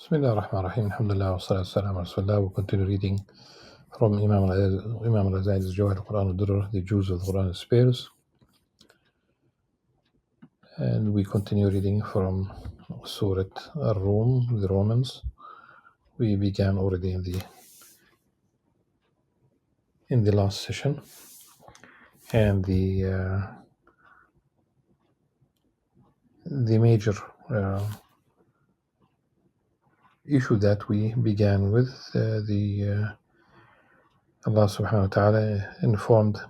Bismillah ar-Rahman ar-Rahim. Alhamdulillah wa salatu salam ala Rasulullah. We'll continue reading from Imam Al-Ghazali's Jawahir al-Quran al-Durr, the Jews of the Quran and Spares. And we continue reading from Surah Ar-Rum, the Romans. We began already in the last session. And the major issue that we began with, Allah subhanahu wa ta'ala informed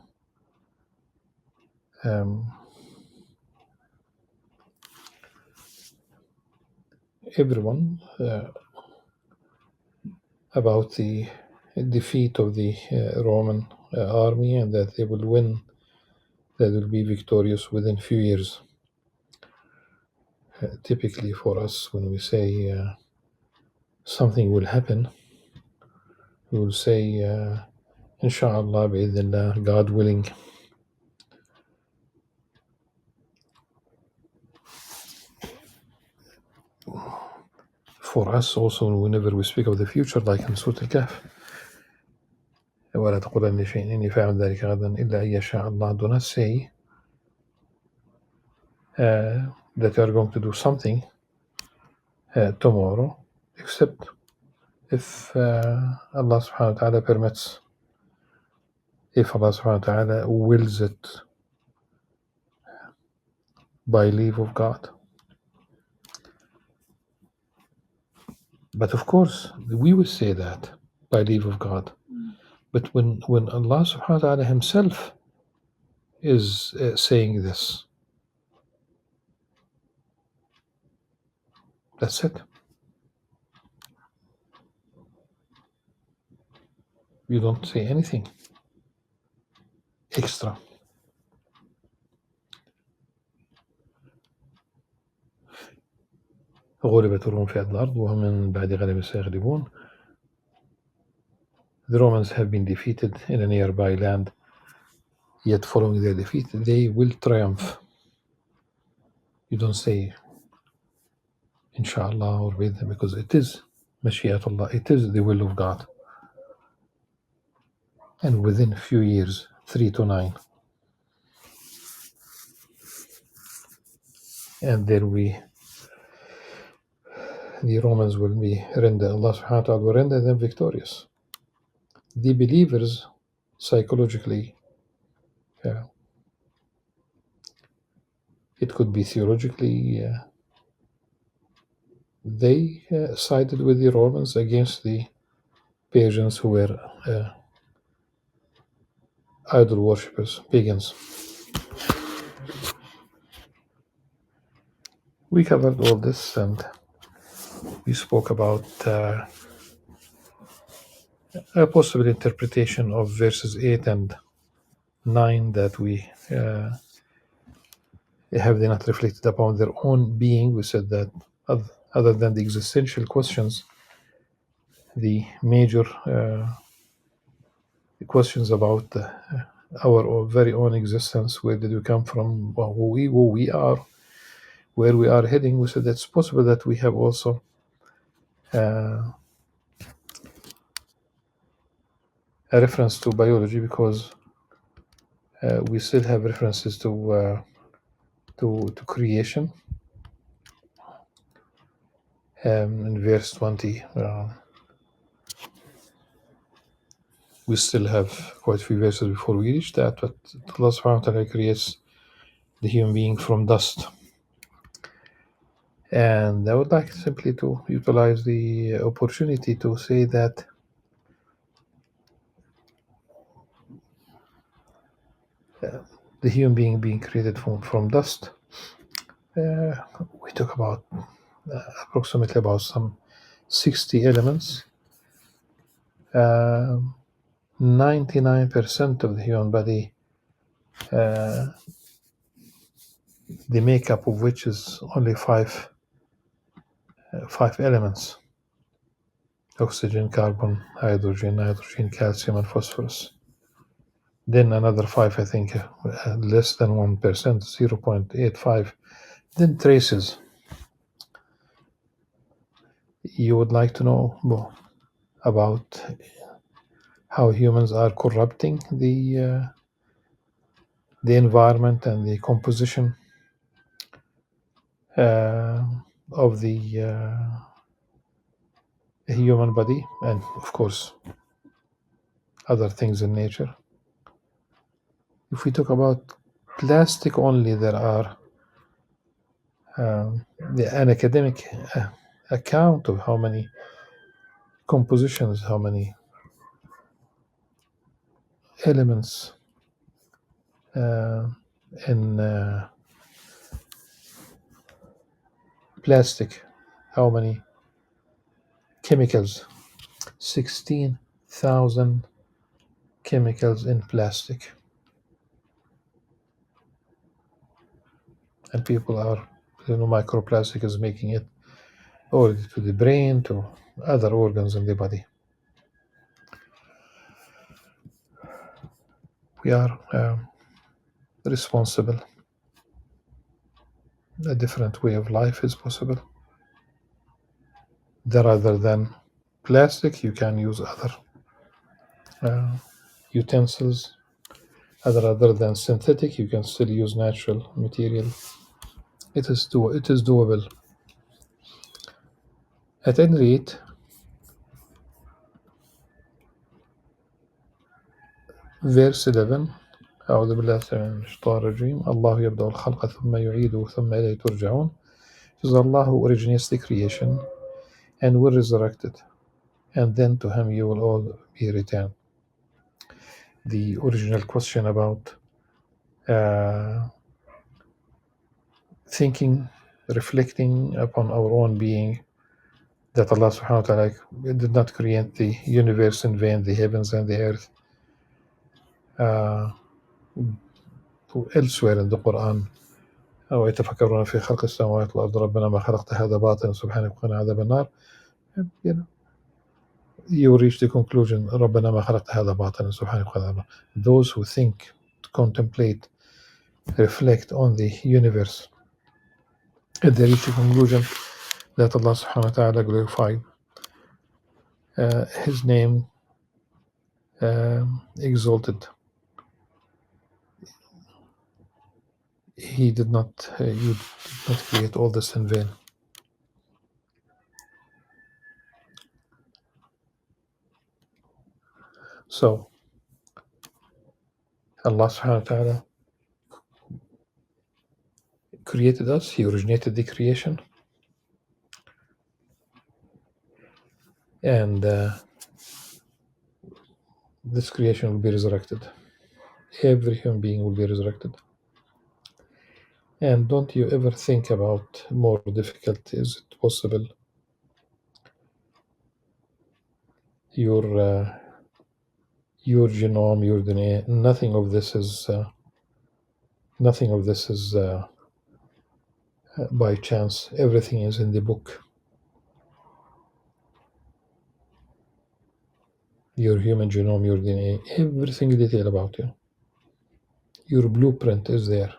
everyone about the defeat of the Roman army, and that they will win, that will be victorious within few years. Typically for us, when we say something will happen, we will say inshallah, bi'idhnillah, God willing. For us also, whenever we speak of the future, like in Surah Al-Kahf, وَلَا تَقُولَنَّ لِشَيْءٍ إِنِّي فَاعِلٌ ذَلِكَ غَدًا إِلَّا أَن يَشَاءَ اللَّهُ. Do not say that you are going to do something tomorrow, except if Allah subhanahu wa ta'ala permits, if Allah subhanahu wa ta'ala wills it by leave of God. But of course, we will say that by leave of God. But when Allah subhanahu wa ta'ala himself is saying this, that's it. You don't say anything extra. غلبت الروم في الأرض وهم من بعد غلبهم سيغلبون. The Romans have been defeated in a nearby land, yet following their defeat, they will triumph. You don't say inshallah or with them, because it is Mashiatullah, it is the will of God. And within a few years, 3 to 9, and then the Romans will be rendered, Allah subhanahu wa ta'ala will render them victorious. The believers, psychologically, it could be theologically, they sided with the Romans against the Persians, who were idol worshippers, pagans. We covered all this, and we spoke about a possible interpretation of verses 8 and 9, that we have they not reflected upon their own being. We said that other than the existential questions, the major questions about our very own existence, where did we come from, who we are, where we are heading, we said it's possible that we have also a reference to biology, because we still have references to creation. In verse 20, we still have quite a few verses before we reach that, but Allah subhanahu wa ta'ala creates the human being from dust. And I would like simply to utilize the opportunity to say that the human being created from dust, we talk about approximately about some 60 elements. 99% of the human body, the makeup of which is only five elements: oxygen, carbon, hydrogen, nitrogen, calcium, and phosphorus. Then another 5, I think, less than 1%, 0.85. Then traces. you would like to know more about how humans are corrupting the environment and the composition uh, of the human body, and of course other things in nature. If we talk about plastic only, there are an academic account of how many compositions, how many elements uh, in plastic, how many chemicals, 16,000 chemicals in plastic. And people are, microplastic is making it all to the brain, to other organs in the body. We are responsible. A different way of life is possible. Rather than plastic, you can use other utensils. Other than synthetic, you can still use natural material. It is doable. At any rate, verse 11. أعوذ بالله من الشيطان الرجيم. الله يبدأ الخلق ثم يعيده ثم إليه ترجعون. It is Allah who originates the creation and will resurrect it, and then to Him you will all be returned. The original question about thinking, reflecting upon our own being, that Allah subhanahu wa ta'ala did not create the universe in vain, the heavens and the earth. Elsewhere in the Qur'an, ويتفكرون في خلق السماوات والأرض ربنا ما خلقت هذا باطلا سبحانك وقنا عذاب النار. You reach the conclusion ربنا ما خلقت هذا باطلا سبحانك وقنا عذاب النار. Those who think, contemplate, reflect on the universe, and they reach the conclusion that Allah subhanahu wa ta'ala glorified His name, exalted. You did not create all this in vain. So Allah subhanahu wa ta'ala created us. He originated the creation, and this creation will be resurrected. Every human being will be resurrected. And don't you ever think about more difficult. Is it possible your genome, your DNA? Nothing of this is by chance. Everything is in the book. Your human genome, your DNA, every single detail about you. Your blueprint is there.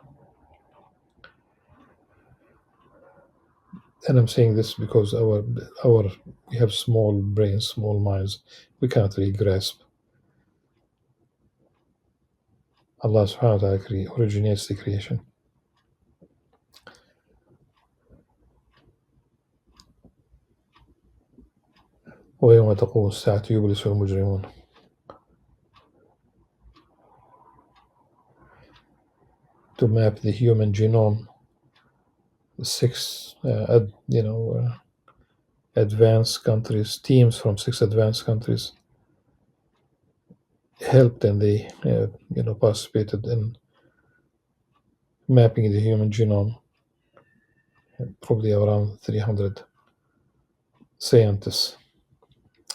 And I'm saying this because we have small brains, small minds. We cannot really grasp. Allah subhanahu wa ta'ala originates the creation. ويوم تقوم الساعة يبلس المجرمون. To map the human genome, 6 advanced countries, teams from 6 advanced countries helped, and they participated in mapping the human genome. Probably around 300 scientists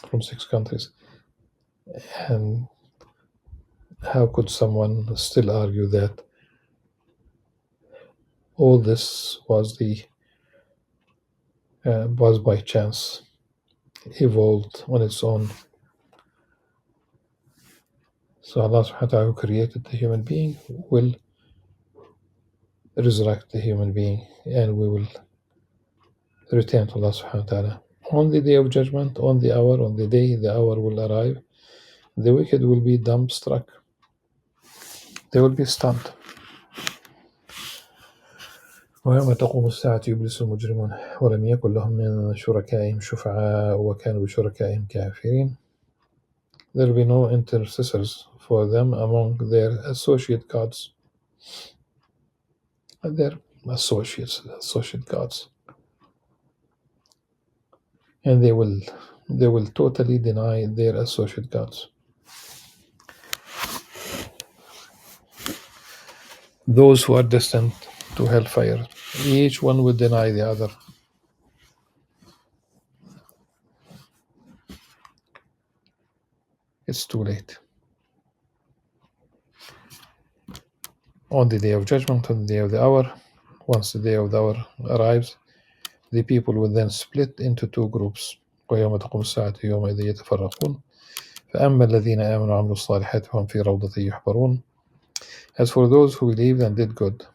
from 6 countries. And how could someone still argue that all this was by chance, evolved on its own? So Allah subhanahu wa ta'ala, who created the human being, will resurrect the human being, and we will return to Allah subhanahu wa ta'ala. On the day of judgment, on the hour, on the day the hour will arrive, the wicked will be dumbstruck. They will be stunned. ويوم تقوم الساعة يبلس المجرمون ولم يكن لهم من شركائهم شفعاء وكانوا بشركائهم كافرين. There will be no intercessors for them among their associate gods. Their associate gods. And they will totally deny their associate gods. Those who are destined to hellfire, each one will deny the other. It's too late. On the day of judgment, on the day of the hour, once the day of the hour arrives, the people will then split into two groups. ويوم تقوم الساعة يومئذ يتفرقون فأما الذين آمنوا وعملوا الصالحات فهم في روضة يحبرون. As for those who believed and did good,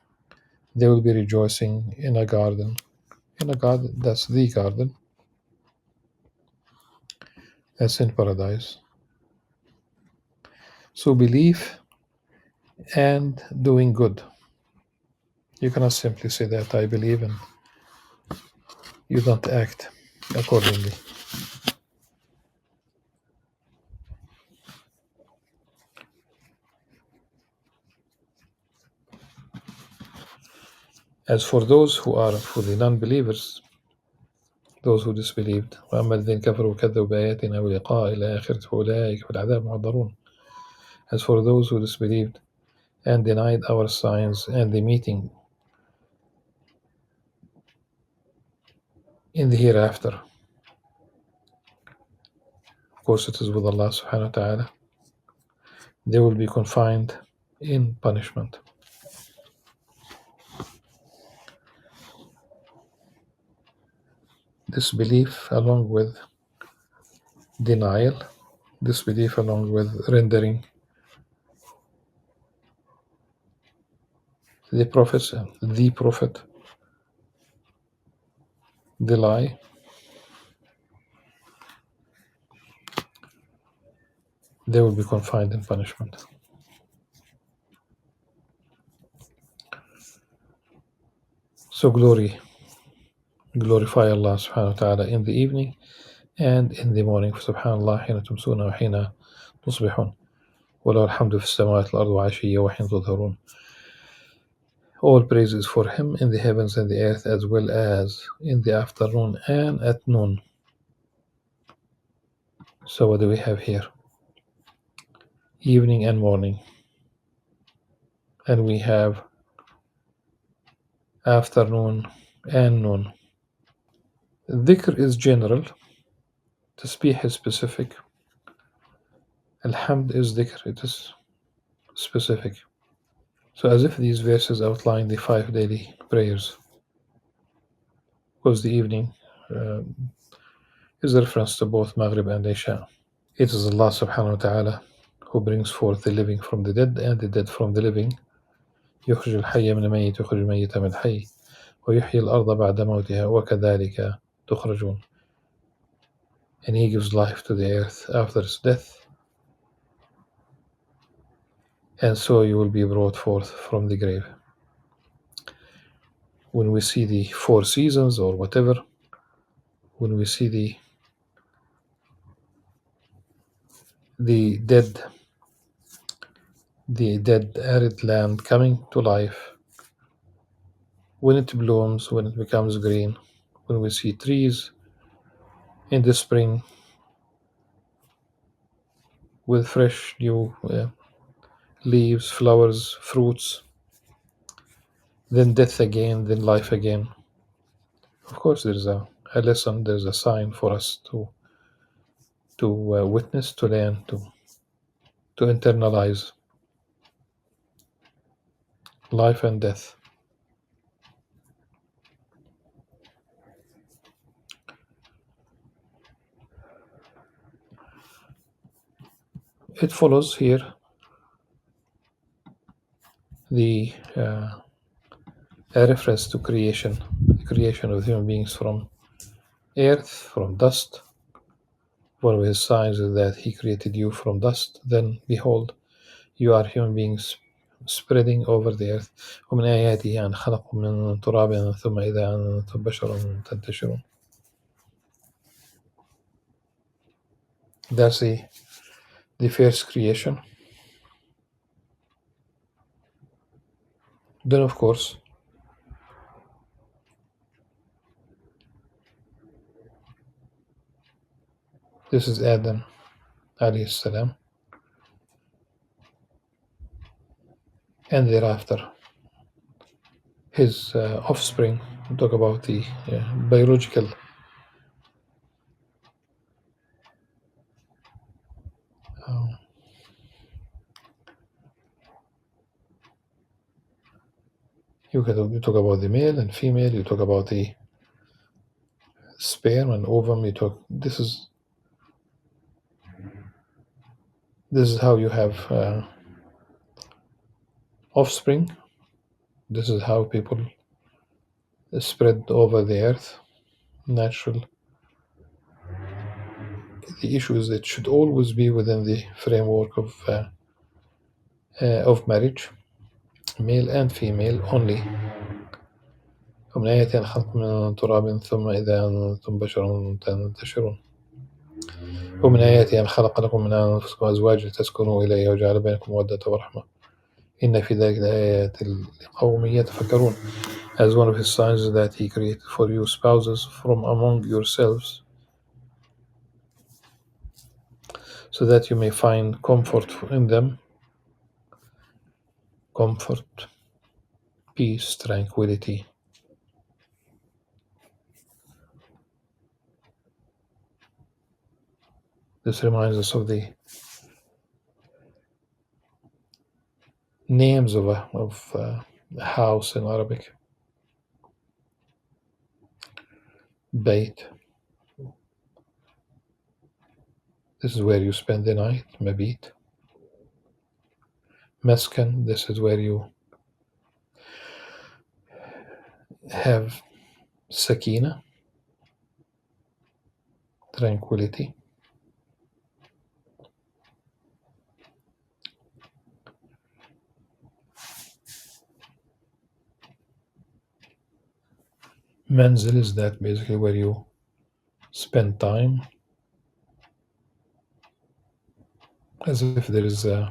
they will be rejoicing in a garden. In a garden, that's the garden. That's in paradise. So belief and doing good. You cannot simply say that I believe and you don't act accordingly. As for those who are for the non-believers, those who disbelieved, وأما الذين كفروا وكذبوا بآياتنا ولقاء الآخرة فأولئك في العذاب محضرون. As for those who disbelieved and denied our signs and the meeting in the hereafter, of course it is with Allah subhanahu wa ta'ala, they will be confined in punishment. Disbelief along with denial, disbelief along with rendering the prophets, the prophet, the lie, they will be confined in punishment. So glorify Allah subhanahu wa ta'ala in the evening and in the morning. سبحان حين تمسون وحين تصبحون وله الحمد في السماوات والأرض وعشية وحين تظهرون. All praise is for Him in the heavens and the earth, as well as in the afternoon and at noon. So what do we have here? Evening and morning. And we have afternoon and noon. Dhikr is general. Tasbih is specific. Alhamd is dhikr. It is specific. So as if these verses outline the 5 daily prayers. Because the evening is a reference to both Maghrib and Isha. It is Allah subhanahu wa ta'ala who brings forth the living from the dead and the dead from the living. يخرج الحي من الميت يخرج الميت من الحي ويحيي الأرض بعد موتها وكذلك تخرجون. And He gives life to the earth after its death. And so you will be brought forth from the grave. When we see the 4 seasons or whatever, when we see the dead arid land coming to life, when it blooms, when it becomes green, when we see trees in the spring with fresh new leaves, flowers, fruits, then death again, then life again. Of course, there's a lesson, there's a sign for us to witness, to learn, to internalize life and death. It follows here the a reference to creation, the creation of human beings from earth from dust. One of his signs is that he created you from dust. Then behold, you are human beings spreading over the earth. ومن آياته أن خلقكم من تراب ثم إذا أنتم بشر تنتشرون. That's the first creation. Then, of course, this is Adam alayhi salam, and thereafter his offspring. We talk about the biological you talk about the male and female, you talk about the sperm and ovum, this is how you have offspring. This is how people spread over the earth, natural. The issue is it should always be within the framework of marriage, male and female only. ومن آياته الخلق من تراب ثم إذا أنتم بشر تنتشرون. ومن آياته أن خلق لكم من أنفسكم أزواجا لتسكنوا إليها وجعل بينكم مودة ورحمة إن في ذلك لآيات لقوم يتفكرون. As one of his signs is that he created for you spouses from among yourselves, so that you may find comfort in them, comfort, peace, tranquility. This reminds us of the names of a house in Arabic. Bayt. This is where you spend the night. Mabit. Meskan. This is where you have sakina, tranquility. Manzil is that basically where you spend time, as if there is as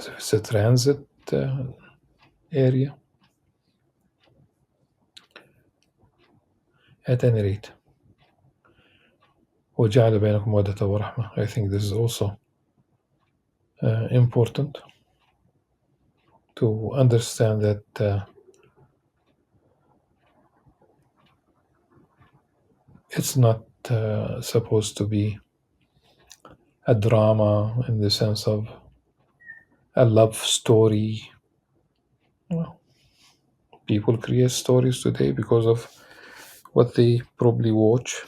if it's a transit area. At any rate, وَجَعَلَ بَيْنَكُمْ مَوَدَّةً وَرَحْمَةً. I think this is also important to understand that it's not supposed to be a drama in the sense of a love story. Well, people create stories today because of what they probably watch,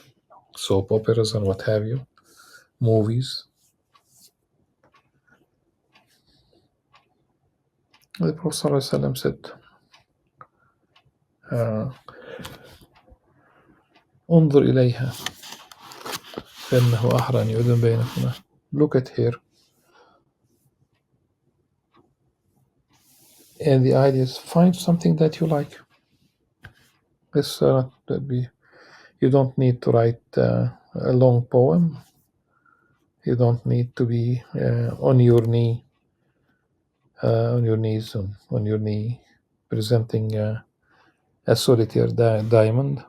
soap operas and what have you, movies. The Prophet ﷺ said, انظر إليها فإنه أحرى أن يؤذن بينكما. Look at her. And the idea is find something that you like. This you don't need to write a long poem. You don't need to be on your knee, on your knees, on your knee, presenting a solitaire diamond.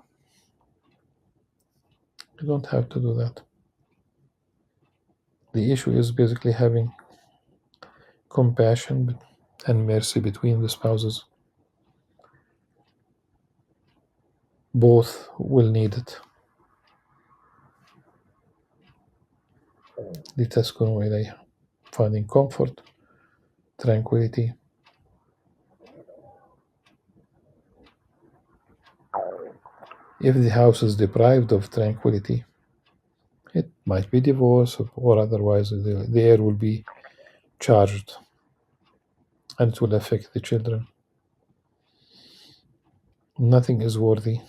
You don't have to do that. The issue is basically having compassion and mercy between the spouses. Both will need it. لتسكنوا إليها. Finding comfort, tranquility. If the house is deprived of tranquility, it might be divorce or otherwise the air will be charged and it will affect the children. Nothing is worthy.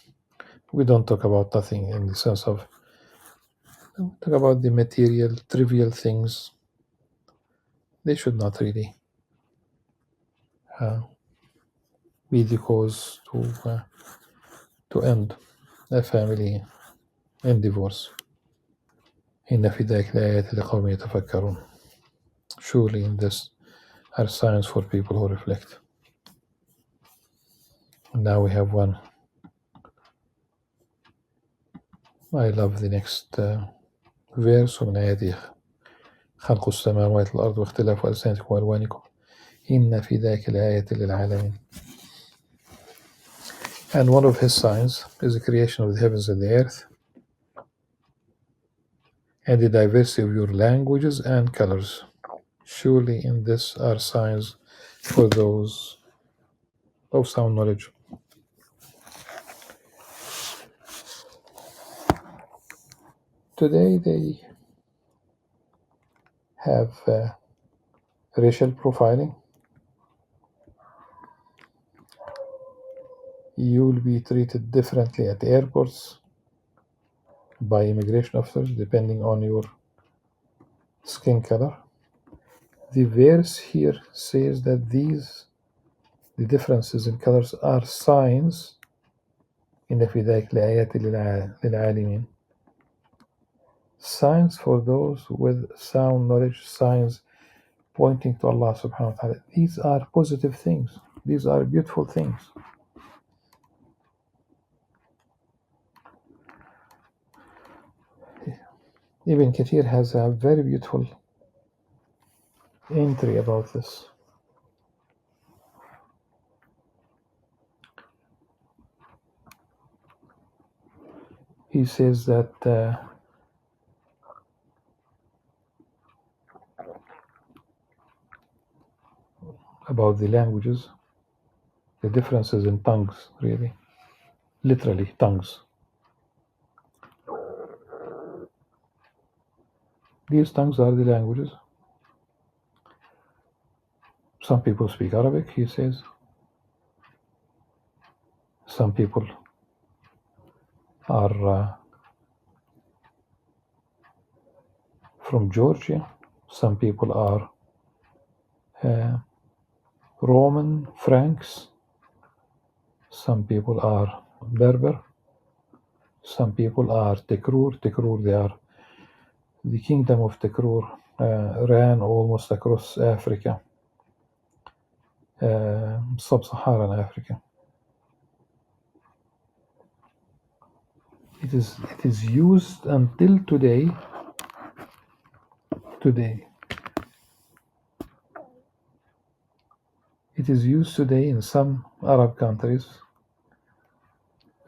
We don't talk about nothing in the sense of talk about the material, trivial things. They should not really uh, be the cause to end a family in divorce. إن في ذلك لآيات لقوم يتفكرون. Surely in this are signs for people who reflect. Now we have one. I love the next verse ومن آياته خلق السماوات والأرض واختلاف ألسنتكم وألوانكم إن في ذلك لآية للعالمين. And one of his signs is the creation of the heavens and the earth and the diversity of your languages and colors. Surely in this are signs for those of sound knowledge. Today they have racial profiling. You will be treated differently at airports by immigration officers depending on your skin color. The verse here says that the differences in colors are signs إن في ذلك لآيات للعالمين. Signs for those with sound knowledge, signs pointing to Allah subhanahu wa ta'ala. These are positive things. These are beautiful things. Ibn Kathir has a very beautiful entry about this. He says that about the languages, the differences in tongues, really, literally tongues. These tongues are the languages. Some people speak Arabic, he says. Some people are from Georgia. Some people are Roman Franks. Some people are Berber. Some people are Tekrur. Tekrur, they are the kingdom of Tekrur, ran almost across Africa, sub-Saharan Africa. It is used until today. It is used today in some Arab countries.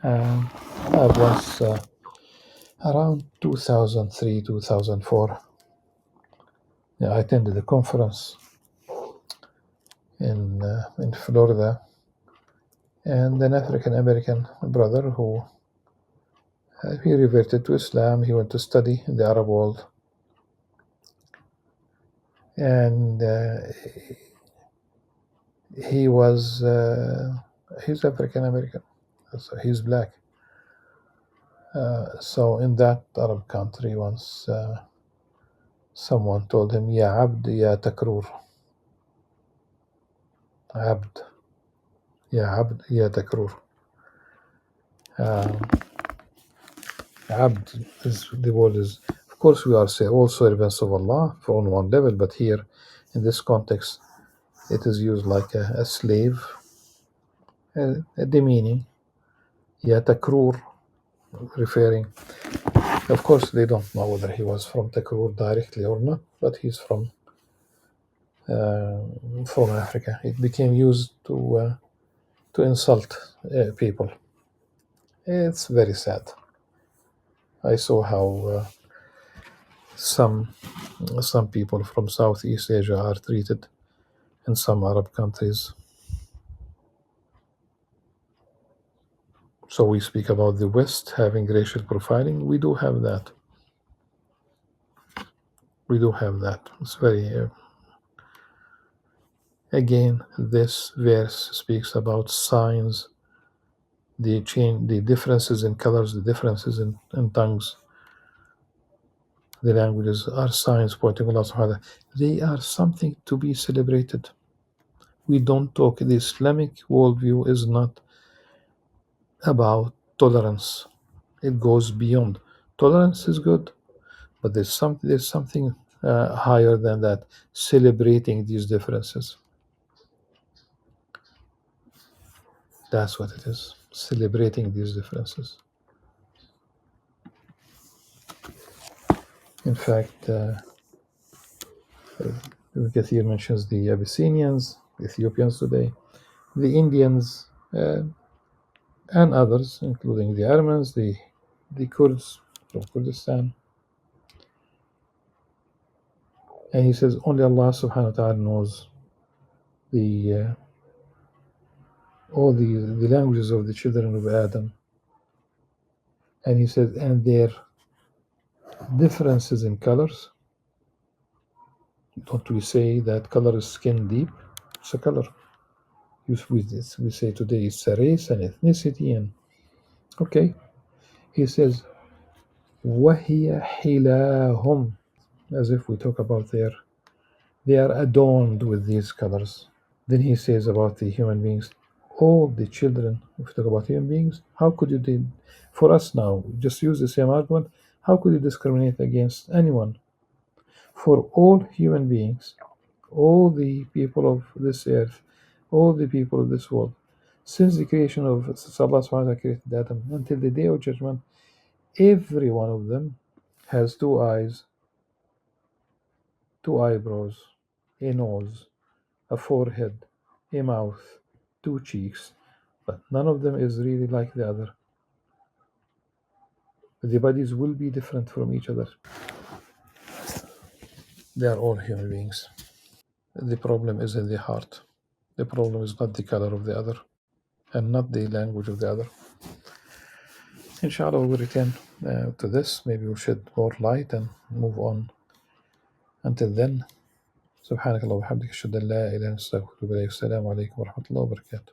I was around 2003, 2004. I attended a conference in Florida, and an African American brother who he reverted to Islam. He went to study in the Arab world, and he's African American, so he's black. So in that Arab country, once someone told him, "Ya Abd, ya Takrur." Abd, ya Abd, ya Takrur. Abd is the word is. Of course, we are all servants of Allah on one level, but here, in this context, it is used like a slave, demeaning. Ya Takrur, referring. Of course, they don't know whether he was from Takrur directly or not, but he's from Africa. It became used to insult people. It's very sad. I saw how some people from Southeast Asia are treated in some Arab countries. So we speak about the West having racial profiling. We do have that. It's very. Again, this verse speaks about signs the change, the differences in colors, the differences in tongues, the languages are signs pointing to Allah subhanahu wa ta'ala. They are something to be celebrated. We don't talk. The Islamic worldview is not about tolerance. It goes beyond. Tolerance is good, but there's something higher than that. Celebrating these differences. That's what it is. Celebrating these differences. In fact, Kathir mentions the Abyssinians, Ethiopians today, the Indians, and others, including the Armenians, the Kurds from Kurdistan. And he says only Allah subhanahu wa ta'ala knows the all the languages of the children of Adam. And he says, and their differences in colors. Don't we say that color is skin deep? It's a color. We say today it's a race and ethnicity and okay. He says, وَهِيَ حِلَاهُمْ, as if we talk about they are adorned with these colors. Then he says about the human beings, all the children, if we talk about human beings, how could you for us now, just use the same argument, how could you discriminate against anyone? For all human beings, all the people of this earth, all the people of this world, since the creation of Allah subhanahu wa ta'ala created Adam until the day of judgment, every one of them has two eyes, two eyebrows, a nose, a forehead, a mouth, two cheeks, but none of them is really like the other. The bodies will be different from each other. They are all human beings. The problem is in the heart. The problem is not the color of the other and not the language of the other. Inshallah, we'll return to this. Maybe we'll shed more light and move on. Until then, سبحانك اللهم وبحمدك أشهد أن لا إله إلا أنت أستغفرك وأتوب إليك. السلام عليكم ورحمة الله وبركاته.